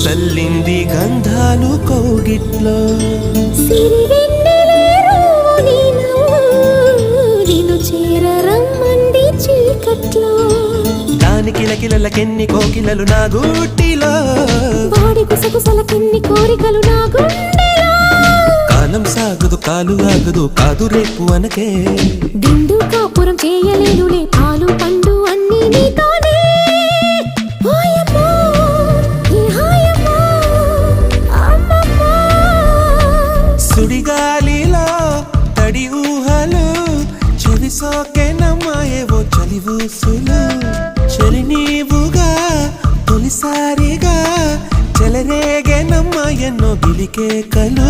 చల్లింది గంధాలు కౌగిట్లో దాని కిలకిలకెన్ని కోకిలలు నా గూటిలో వాడి గుసగుసలకెన్ని కోరికలు నా గుండెలో కాలం సాగదు కాలు ఆగదు కాదు రేపు అనకే దిండు కాపురం చేయలేనులే పాలు పండు అన్ని నీతోనే ఓయమ్మో, ఈ హాయమ్మో, అమ్మమ్మో. సుడిగాలిలో తడి ఊహలు చెవి సోకెనమ్మాయేవో చలివూసులు చలి నీవుగా తొలిసారిగా చెలరేగేనమ్మా ఎన్నో గిలికే కలు